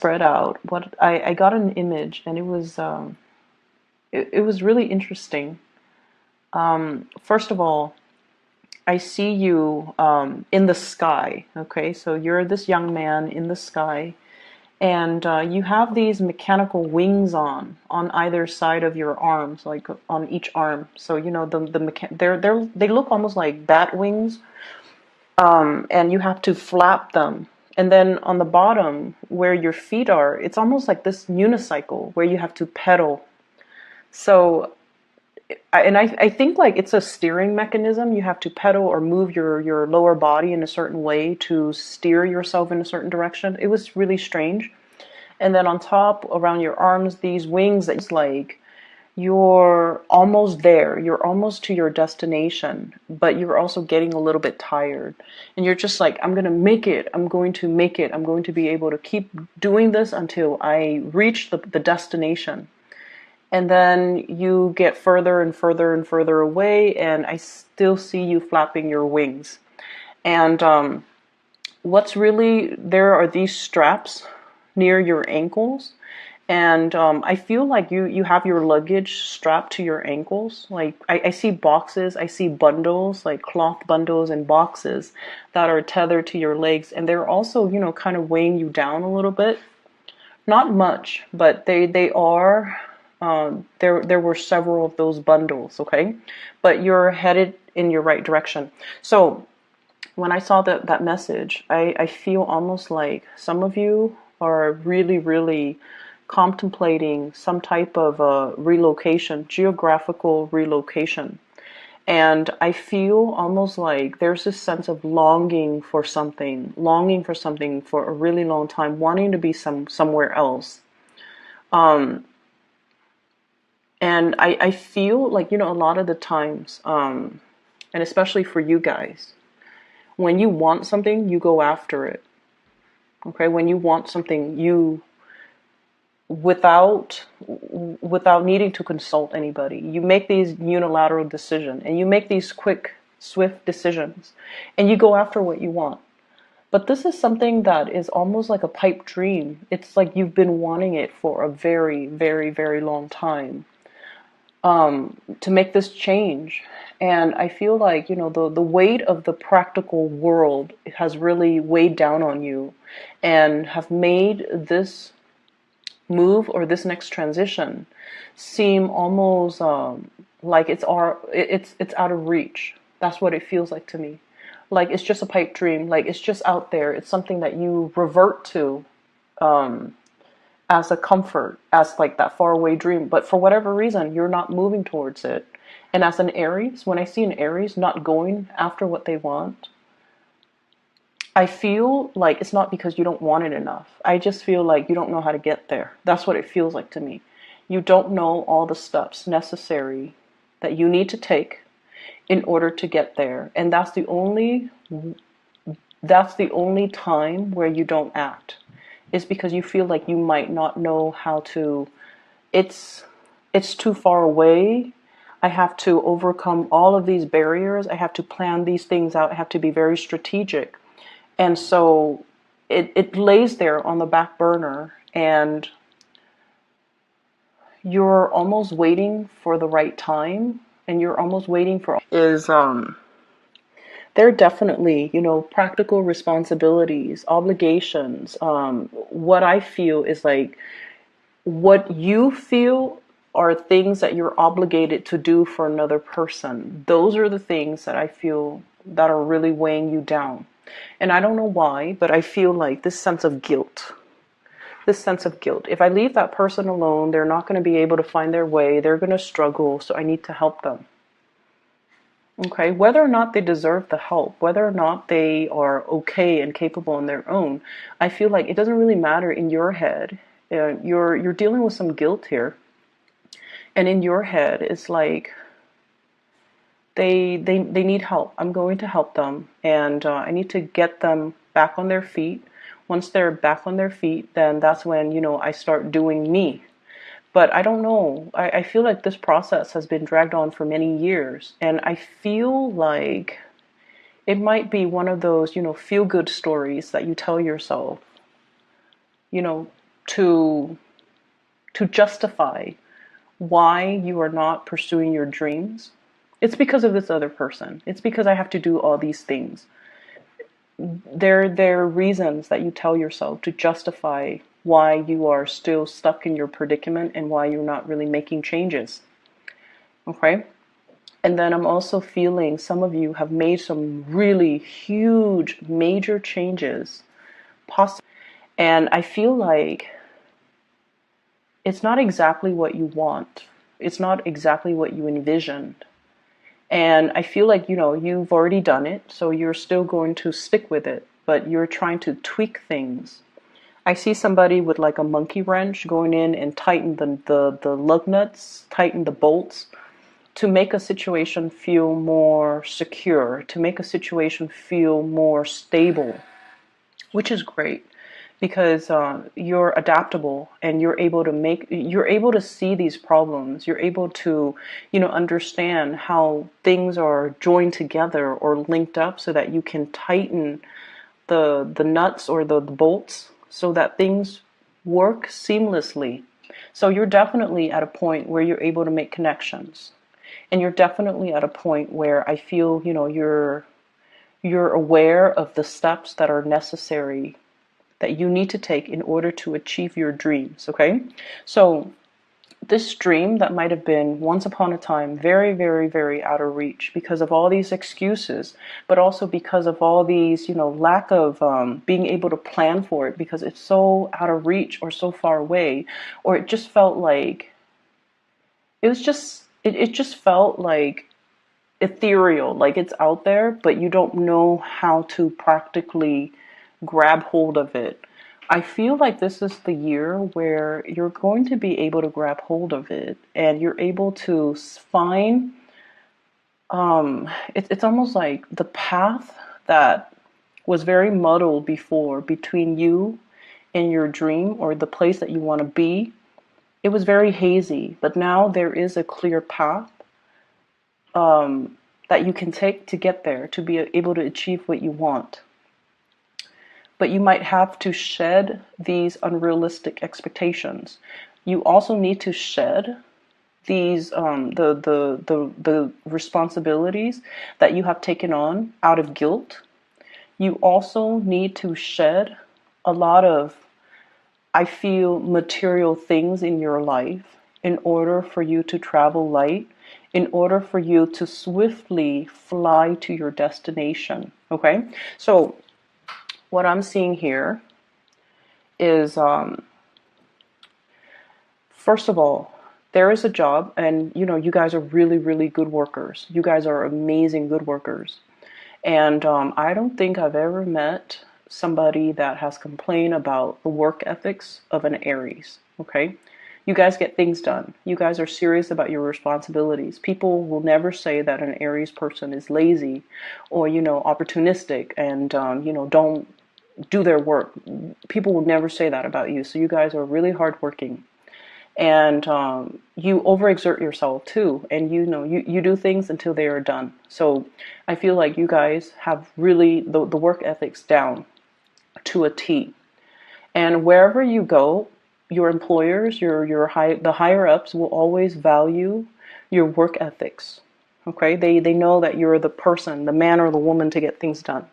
spread out, what I got an image, and it was really interesting. First of all, I see you in the sky. Okay, so you're this young man in the sky, and you have these mechanical wings on either side of your arms, like on each arm. So you know they look almost like bat wings, and you have to flap them. And then on the bottom where your feet are, it's almost like this unicycle where you have to pedal. So I think like it's a steering mechanism. You have to pedal or move your lower body in a certain way to steer yourself in a certain direction. It was really strange. And then on top, around your arms, these wings, it's like you're almost there. You're almost to your destination, but you're also getting a little bit tired. And you're just like, I'm going to make it. I'm going to make it. I'm going to be able to keep doing this until I reach the destination. And then you get further and further and further away, and I still see you flapping your wings. And what's really there are these straps near your ankles, and I feel like you have your luggage strapped to your ankles. Like I see boxes, I see bundles, like cloth bundles and boxes that are tethered to your legs, and they're also, you know, kind of weighing you down a little bit. Not much, but they are. There were several of those bundles, okay? But you're headed in your right direction. So when I saw that message, I feel almost like some of you are really, really contemplating some type of relocation, geographical relocation. And I feel almost like there's this sense of longing for something for a really long time, wanting to be somewhere else. Um, and I feel like, you know, a lot of the times, and especially for you guys, when you want something, you go after it. Okay, when you want something, you without needing to consult anybody, you make these unilateral decisions, and you make these quick, swift decisions, and you go after what you want. But this is something that is almost like a pipe dream. It's like you've been wanting it for a very, very, very long time, to make this change. And I feel like, you know, the weight of the practical world has really weighed down on you and have made this move or this next transition seem almost like it's out of reach. That's what it feels like to me. Like it's just a pipe dream. Like it's just out there. It's something that you revert to um, as a comfort, as like that faraway dream. But for whatever reason, you're not moving towards it. And as an Aries, when I see an Aries not going after what they want, I feel like it's not because you don't want it enough. I just feel like you don't know how to get there. That's what it feels like to me. You don't know all the steps necessary that you need to take in order to get there. And that's the only time where you don't act. Is because you feel like you might not know how to it's it's too far away. I have to overcome all of these barriers. I have to plan these things out. I have to be very strategic. And so it lays there on the back burner, and you're almost waiting for the right time, and you're almost waiting for is there are definitely, you know, practical responsibilities, obligations. What I feel is like what you feel are things that you're obligated to do for another person. Those are the things that I feel that are really weighing you down. And I don't know why, but I feel like this sense of guilt. This sense of guilt. If I leave that person alone, they're not going to be able to find their way. They're going to struggle, so I need to help them. Okay, whether or not they deserve the help, whether or not they are okay and capable on their own, I feel like it doesn't really matter in your head. You're dealing with some guilt here, and in your head, it's like they need help. I'm going to help them, and I need to get them back on their feet. Once they're back on their feet, then that's when, you know, I start doing me. But I don't know. I feel like this process has been dragged on for many years, and I feel like it might be one of those, you know, feel-good stories that you tell yourself. You know, to justify why you are not pursuing your dreams. It's because of this other person. It's because I have to do all these things. There are reasons that you tell yourself to justify why you are still stuck in your predicament and why you're not really making changes. Okay? And then I'm also feeling some of you have made some really huge, major changes. And I feel like it's not exactly what you want. It's not exactly what you envisioned. And I feel like, you've already done it, so you're still going to stick with it, but you're trying to tweak things. I see somebody with like a monkey wrench going in and tighten the lug nuts, tighten the bolts to make a situation feel more secure, to make a situation feel more stable, which is great because you're adaptable and you're able to see these problems. You're able to, understand how things are joined together or linked up so that you can tighten the nuts or the bolts so that things work seamlessly. So you're definitely at a point where you're able to make connections. And you're definitely at a point where I feel, you're aware of the steps that are necessary that you need to take in order to achieve your dreams, okay? So this dream that might have been once upon a time very, very, very out of reach because of all these excuses, but also because of all these, lack of being able to plan for it because it's so out of reach or so far away, or it just felt like it just felt like ethereal, like it's out there, but you don't know how to practically grab hold of it. I feel like this is the year where you're going to be able to grab hold of it and you're able to find, it's almost like the path that was very muddled before between you and your dream or the place that you want to be. It was very hazy, but now there is a clear path that you can take to get there, to be able to achieve what you want. But you might have to shed these unrealistic expectations. You also need to shed these the responsibilities that you have taken on out of guilt. You also need to shed a lot of, I feel, material things in your life in order for you to travel light, in order for you to swiftly fly to your destination. Okay? So what I'm seeing here is, first of all, there is a job, and you guys are really, really good workers. You guys are amazing good workers. And I don't think I've ever met somebody that has complained about the work ethics of an Aries. Okay? You guys get things done. You guys are serious about your responsibilities. People will never say that an Aries person is lazy or, opportunistic and, don't do their work. People will never say that about you. So you guys are really hardworking. And you overexert yourself too, and you do things until they are done. So I feel like you guys have really the work ethics down to a T. And wherever you go, your employers, the higher ups will always value your work ethics. Okay, they know that you're the person, the man or the woman to get things done,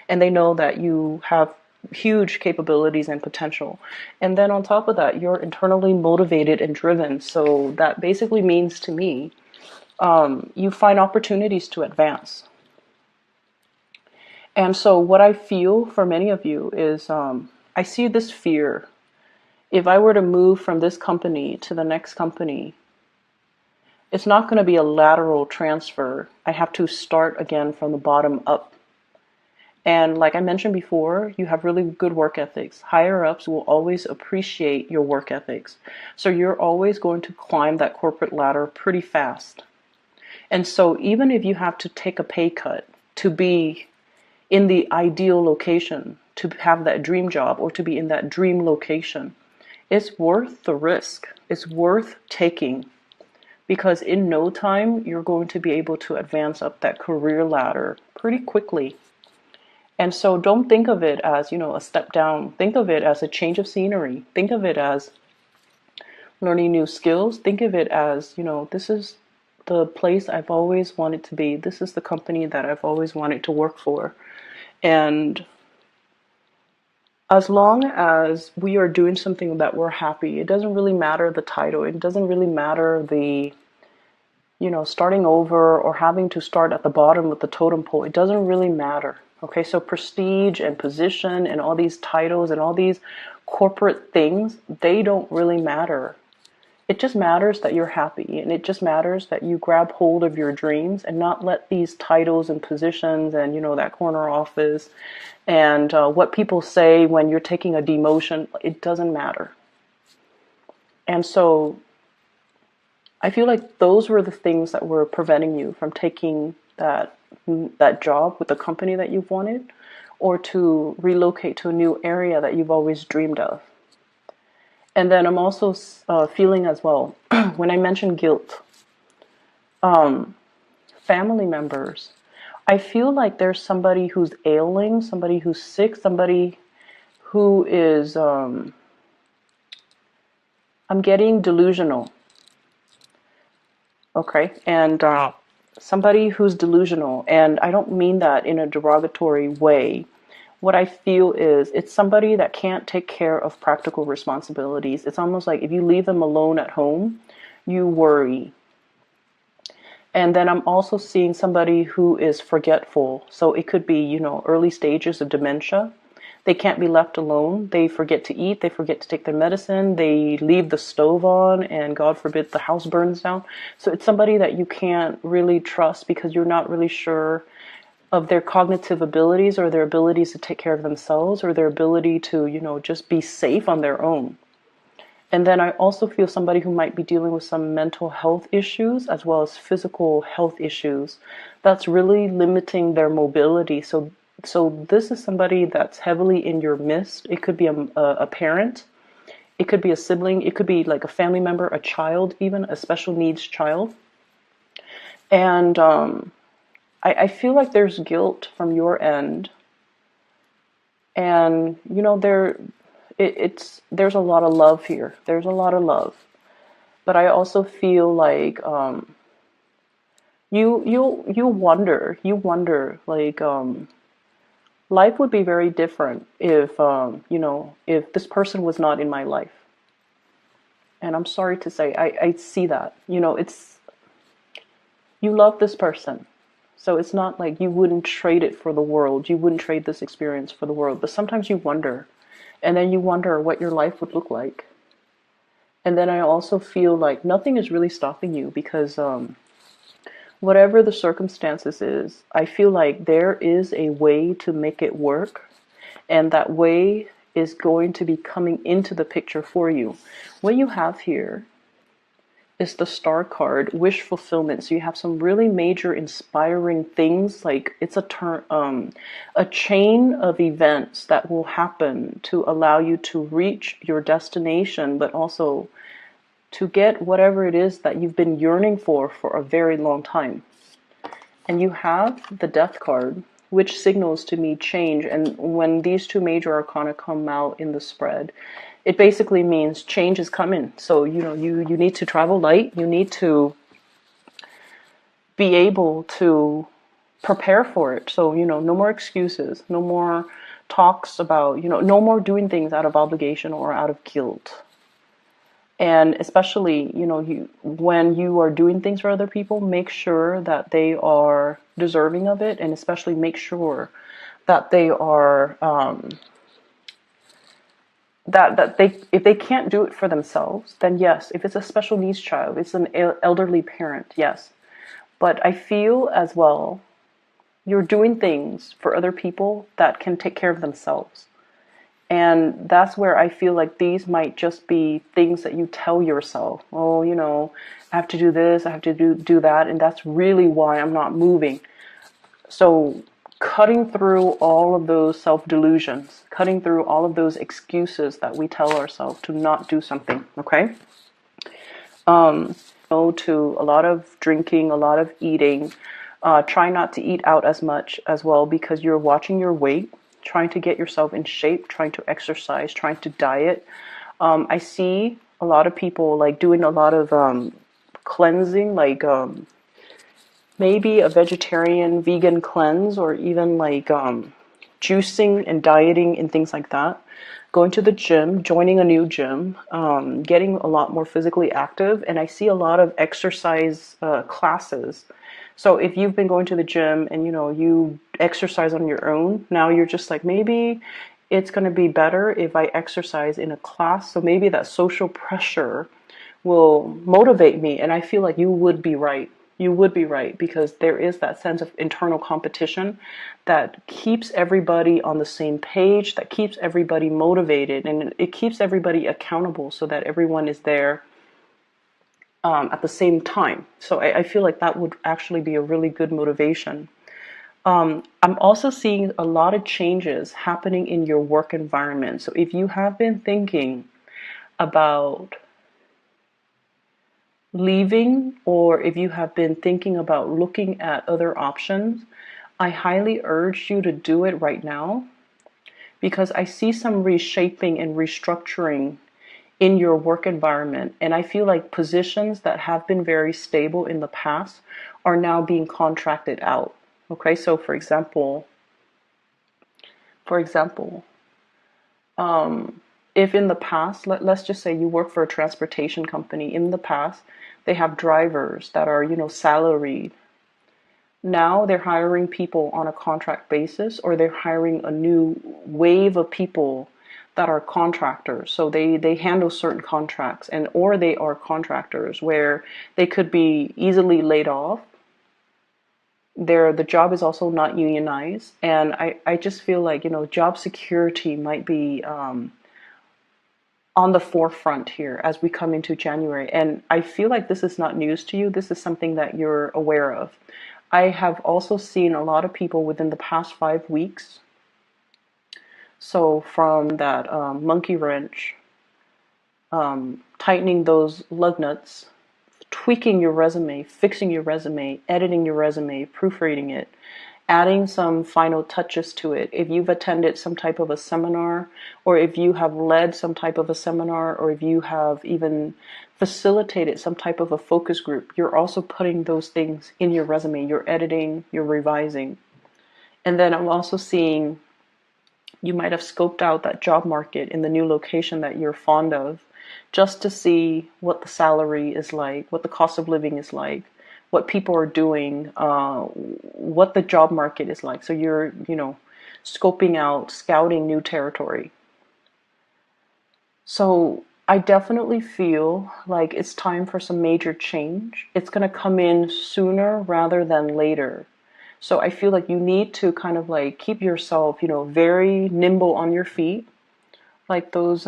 and they know that you have huge capabilities and potential. And then on top of that, you're internally motivated and driven. So that basically means to me, you find opportunities to advance. And so what I feel for many of you is, I see this fear. If I were to move from this company to the next company, it's not going to be a lateral transfer. I have to start again from the bottom up. And like I mentioned before, you have really good work ethics. Higher ups will always appreciate your work ethics. So you're always going to climb that corporate ladder pretty fast. And so even if you have to take a pay cut to be in the ideal location, to have that dream job or to be in that dream location, it's worth the risk. It's worth taking, because in no time, you're going to be able to advance up that career ladder pretty quickly. And so don't think of it as, a step down. Think of it as a change of scenery. Think of it as learning new skills. Think of it as, this is the place I've always wanted to be. This is the company that I've always wanted to work for. And as long as we are doing something that we're happy, it doesn't really matter the title. It doesn't really matter the, starting over or having to start at the bottom with the totem pole. It doesn't really matter. Okay, so prestige and position and all these titles and all these corporate things, they don't really matter. It just matters that you're happy, and it just matters that you grab hold of your dreams and not let these titles and positions and, that corner office and what people say when you're taking a demotion, it doesn't matter. And so I feel like those were the things that were preventing you from taking that job with the company that you've wanted, or to relocate to a new area that you've always dreamed of. And then I'm also feeling as well, when I mention guilt, family members, I feel like there's somebody who's ailing, somebody who's sick, somebody who is, I'm getting delusional. Okay, and somebody who's delusional, and I don't mean that in a derogatory way. What I feel is it's somebody that can't take care of practical responsibilities. It's almost like if you leave them alone at home, you worry. And then I'm also seeing somebody who is forgetful. So it could be, early stages of dementia. They can't be left alone. They forget to eat. They forget to take their medicine. They leave the stove on, and God forbid the house burns down. So it's somebody that you can't really trust because you're not really sure of their cognitive abilities or their abilities to take care of themselves or their ability to, just be safe on their own. And then I also feel somebody who might be dealing with some mental health issues as well as physical health issues that's really limiting their mobility. So this is somebody that's heavily in your midst. It could be a parent. It could be a sibling. It could be like a family member, a child, even a special needs child. And I feel like there's guilt from your end. And, there's a lot of love here. There's a lot of love. But I also feel like you wonder like life would be very different if if this person was not in my life. And I'm sorry to say, I see that. It's, you love this person. So it's not like you wouldn't trade it for the world. You wouldn't trade this experience for the world. But sometimes you wonder. And then you wonder what your life would look like. And then I also feel like nothing is really stopping you because whatever the circumstances is, I feel like there is a way to make it work. And that way is going to be coming into the picture for you. What you have here is the star card, wish fulfillment. So you have some really major inspiring things, like it's a chain of events that will happen to allow you to reach your destination, but also to get whatever it is that you've been yearning for a very long time. And you have the death card, which signals to me change. And when these two major arcana come out in the spread, it basically means change is coming. So, you need to travel light. You need to be able to prepare for it. So, no more excuses, no more talks about, no more doing things out of obligation or out of guilt. And especially, when you are doing things for other people, make sure that they are deserving of it. And especially make sure that they are, that they, if they can't do it for themselves, then yes, if it's a special needs child, it's an elderly parent, yes. But I feel as well, you're doing things for other people that can take care of themselves. And that's where I feel like these might just be things that you tell yourself. Oh, I have to do this, I have to do that, and that's really why I'm not moving. So cutting through all of those self-delusions, cutting through all of those excuses that we tell ourselves to not do something, okay? To a lot of drinking, a lot of eating, Try not to eat out as much as well, because you're watching your weight, trying to get yourself in shape, trying to exercise, trying to diet. I see a lot of people like doing a lot of cleansing, like maybe a vegetarian, vegan cleanse, or even like juicing and dieting and things like that. Going to the gym, joining a new gym, getting a lot more physically active, and I see a lot of exercise classes. So if you've been going to the gym and you exercise on your own, now you're just like, maybe it's going to be better if I exercise in a class. So maybe that social pressure will motivate me, and I feel like you would be right. You would be right, because there is that sense of internal competition that keeps everybody on the same page, that keeps everybody motivated, and it keeps everybody accountable so that everyone is there at the same time. So I feel like that would actually be a really good motivation. I'm also seeing a lot of changes happening in your work environment. So if you have been thinking about leaving, or if you have been thinking about looking at other options, I highly urge you to do it right now, because I see some reshaping and restructuring in your work environment, and I feel like positions that have been very stable in the past are now being contracted out. Okay, so for example, if in the past, let's just say you work for a transportation company, in the past they have drivers that are salaried. Now they're hiring people on a contract basis, or they're hiring a new wave of people that are contractors. So they handle certain contracts, and or they are contractors where they could be easily laid off. The job is also not unionized, and I just feel like job security might be on the forefront here as we come into January. And I feel like this is not news to you. This is something that you're aware of. I have also seen a lot of people within the past 5 weeks. So from that monkey wrench, tightening those lug nuts, tweaking your resume, fixing your resume, editing your resume, proofreading it, adding some final touches to it. If you've attended some type of a seminar, or if you have led some type of a seminar, or if you have even facilitated some type of a focus group, you're also putting those things in your resume. You're editing, you're revising. And then I'm also seeing you might have scoped out that job market in the new location that you're fond of, just to see what the salary is like, what the cost of living is like, what people are doing, what the job market is like. So you're, scoping out, scouting new territory. So I definitely feel like it's time for some major change. It's going to come in sooner rather than later. So I feel like you need to kind of like keep yourself, very nimble on your feet, like those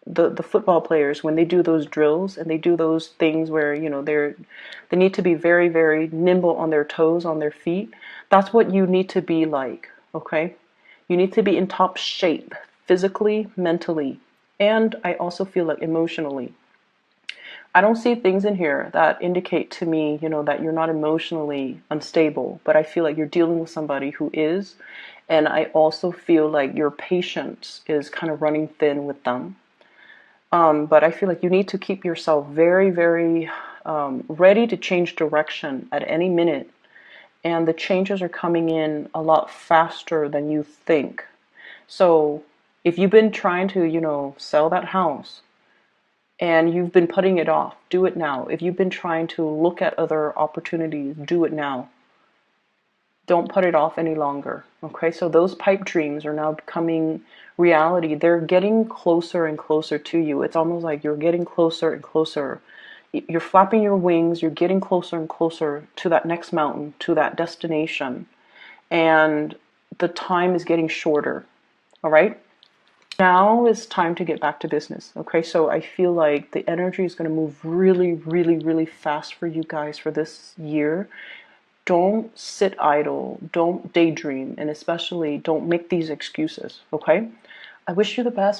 the football players when they do those drills and they do those things where they need to be very, very nimble on their toes, on their feet. That's what you need to be like. Okay, you need to be in top shape physically, mentally, and I also feel like emotionally. I don't see things in here that indicate to me, that you're not emotionally unstable, but I feel like you're dealing with somebody who is, and I also feel like your patience is kind of running thin with them. But I feel like you need to keep yourself very, very ready to change direction at any minute. And the changes are coming in a lot faster than you think. So if you've been trying to, sell that house and you've been putting it off, do it now. If you've been trying to look at other opportunities, do it now. Don't put it off any longer. Okay, so those pipe dreams are now becoming reality. They're getting closer and closer to you. It's almost like you're getting closer and closer. You're flapping your wings, you're getting closer and closer to that next mountain, to that destination. And the time is getting shorter. All right? Now is time to get back to business. Okay, so I feel like the energy is going to move really, really, really fast for you guys for this year. Don't sit idle, don't daydream, and especially don't make these excuses, okay? I wish you the best.